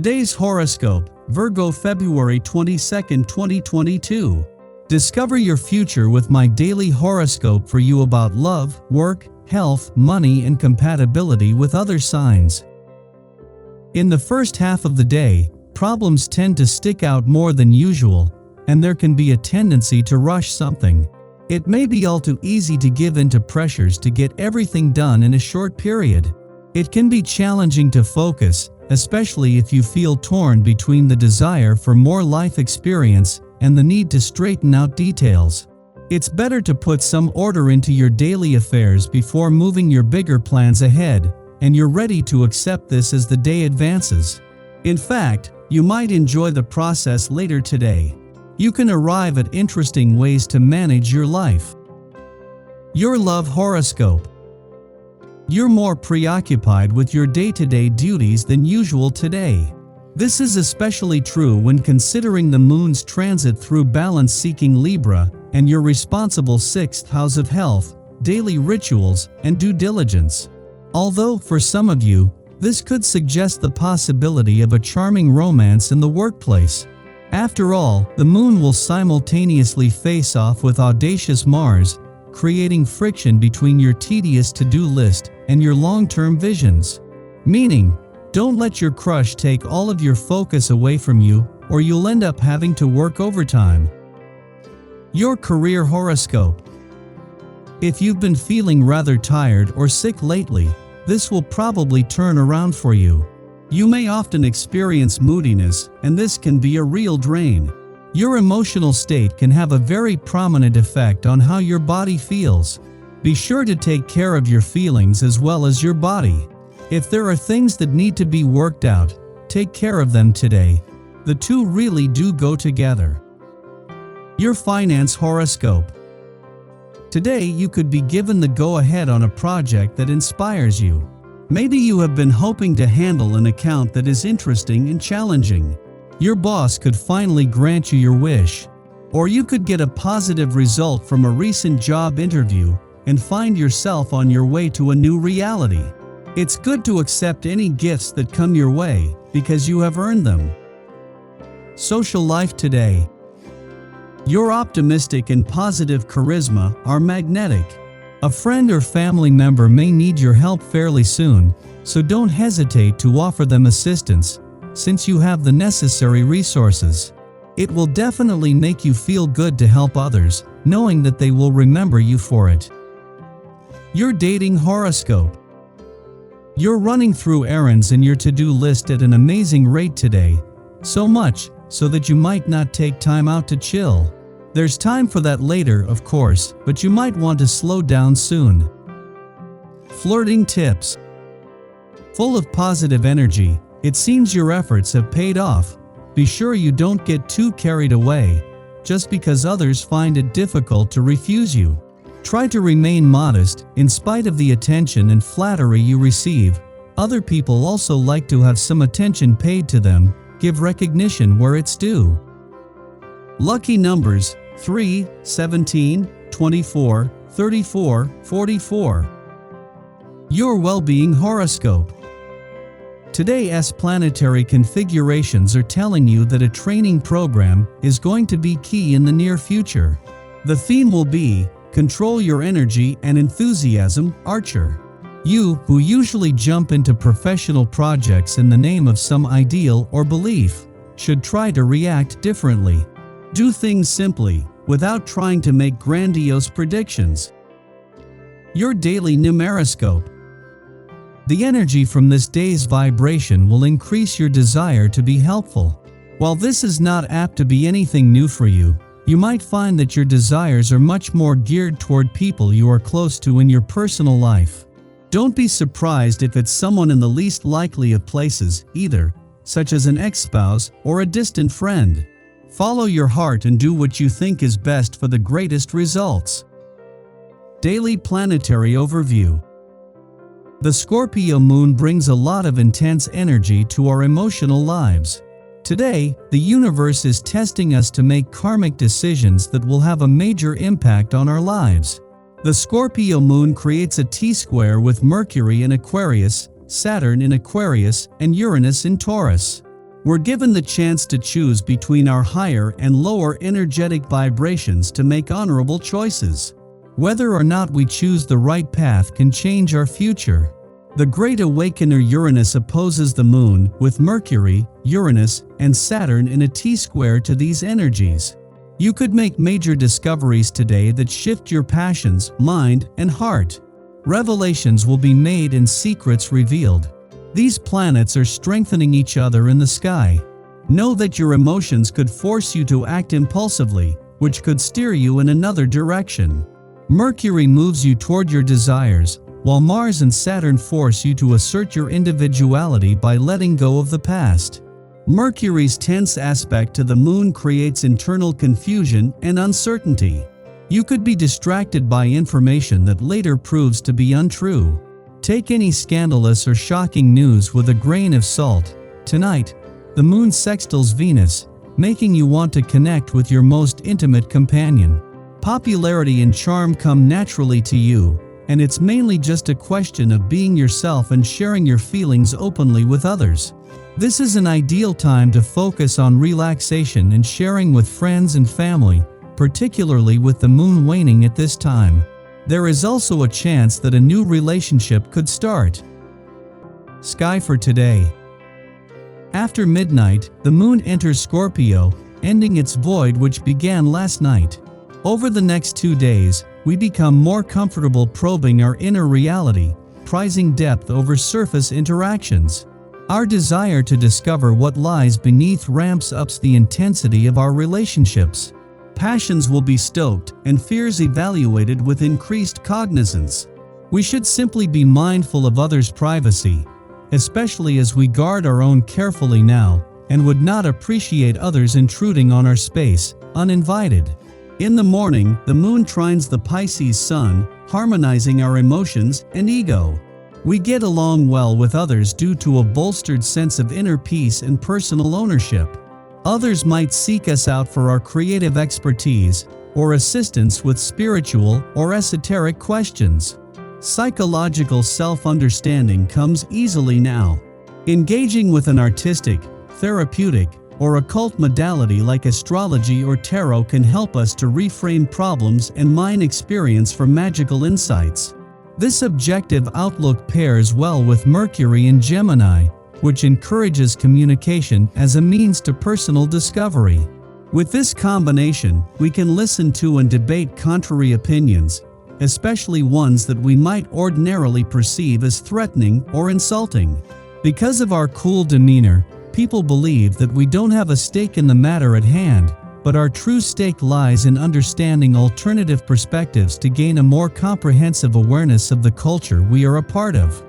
Today's horoscope, Virgo February 22, 2022. Discover your future with my daily horoscope for you about love, work, health, money, and compatibility with other signs. In the first half of the day, problems tend to stick out more than usual, and there can be a tendency to rush something. It may be all too easy to give in to pressures to get everything done in a short period. It can be challenging to focus, especially if you feel torn between the desire for more life experience and the need to straighten out details. It's better to put some order into your daily affairs before moving your bigger plans ahead, and you're ready to accept this as the day advances. In fact, you might enjoy the process later today. You can arrive at interesting ways to manage your life. Your love horoscope. You're more preoccupied with your day-to-day duties than usual today. This is especially true when considering the moon's transit through balance-seeking Libra and your responsible 6th house of health, daily rituals, and due diligence. Although, for some of you, this could suggest the possibility of a charming romance in the workplace. After all, the moon will simultaneously face off with audacious Mars, creating friction between your tedious to-do list and your long-term visions. Meaning, don't let your crush take all of your focus away from you, or you'll end up having to work overtime. Your career horoscope. If you've been feeling rather tired or sick lately, this will probably turn around for you. You may often experience moodiness, and this can be a real drain. Your emotional state can have a very prominent effect on how your body feels. Be sure to take care of your feelings as well as your body. If there are things that need to be worked out, take care of them today. The two really do go together. Your finance horoscope. Today you could be given the go-ahead on a project that inspires you. Maybe you have been hoping to handle an account that is interesting and challenging. Your boss could finally grant you your wish. Or you could get a positive result from a recent job interview and find yourself on your way to a new reality. It's good to accept any gifts that come your way because you have earned them. Social life today. Your optimistic and positive charisma are magnetic. A friend or family member may need your help fairly soon, so don't hesitate to offer them assistance, since you have the necessary resources. It will definitely make you feel good to help others, knowing that they will remember you for it. Your dating horoscope. You're running through errands in your to-do list at an amazing rate today, so much so that you might not take time out to chill. There's time for that later, of course, but you might want to slow down soon. Flirting tips. Full of positive energy, it seems your efforts have paid off. Be sure you don't get too carried away, just because others find it difficult to refuse you. Try to remain modest, in spite of the attention and flattery you receive. Other people also like to have some attention paid to them. Give recognition where it's due. Lucky numbers: 3, 17, 24, 34, 44. Your well-being horoscope. Today's planetary configurations are telling you that a training program is going to be key in the near future. The theme will be, control your energy and enthusiasm, Archer. You, who usually jump into professional projects in the name of some ideal or belief, should try to react differently. Do things simply, without trying to make grandiose predictions. Your daily numeroscope. The energy from this day's vibration will increase your desire to be helpful. While this is not apt to be anything new for you, you might find that your desires are much more geared toward people you are close to in your personal life. Don't be surprised if it's someone in the least likely of places, either, such as an ex-spouse or a distant friend. Follow your heart and do what you think is best for the greatest results. Daily planetary overview. The Scorpio moon brings a lot of intense energy to our emotional lives. Today, the universe is testing us to make karmic decisions that will have a major impact on our lives. The Scorpio moon creates a T-square with Mercury in Aquarius, Saturn in Aquarius, and Uranus in Taurus. We're given the chance to choose between our higher and lower energetic vibrations to make honorable choices. Whether or not we choose the right path can change our future. The Great Awakener Uranus opposes the Moon, with Mercury, Uranus, and Saturn in a T-square to these energies. You could make major discoveries today that shift your passions, mind, and heart. Revelations will be made and secrets revealed. These planets are strengthening each other in the sky. Know that your emotions could force you to act impulsively, which could steer you in another direction. Mercury moves you toward your desires, while Mars and Saturn force you to assert your individuality by letting go of the past. Mercury's tense aspect to the Moon creates internal confusion and uncertainty. You could be distracted by information that later proves to be untrue. Take any scandalous or shocking news with a grain of salt. Tonight, the Moon sextiles Venus, making you want to connect with your most intimate companion. Popularity and charm come naturally to you, and it's mainly just a question of being yourself and sharing your feelings openly with others. This is an ideal time to focus on relaxation and sharing with friends and family, particularly with the Moon waning at this time. There is also a chance that a new relationship could start. Sky for today. After midnight, the Moon enters Scorpio, ending its void which began last night. Over the next 2 days, we become more comfortable probing our inner reality, prizing depth over surface interactions. Our desire to discover what lies beneath ramps up the intensity of our relationships. Passions will be stoked and fears evaluated with increased cognizance. We should simply be mindful of others' privacy, especially as we guard our own carefully now, and would not appreciate others intruding on our space, uninvited. In the morning, the Moon trines the Pisces Sun, harmonizing our emotions and ego. We get along well with others due to a bolstered sense of inner peace and personal ownership. Others might seek us out for our creative expertise or assistance with spiritual or esoteric questions. Psychological self-understanding comes easily now. Engaging with an artistic, therapeutic, or occult modality like astrology or tarot can help us to reframe problems and mine experience for magical insights. This objective outlook pairs well with Mercury in Gemini, which encourages communication as a means to personal discovery. With this combination, we can listen to and debate contrary opinions, especially ones that we might ordinarily perceive as threatening or insulting. Because of our cool demeanor, people believe that we don't have a stake in the matter at hand, but our true stake lies in understanding alternative perspectives to gain a more comprehensive awareness of the culture we are a part of.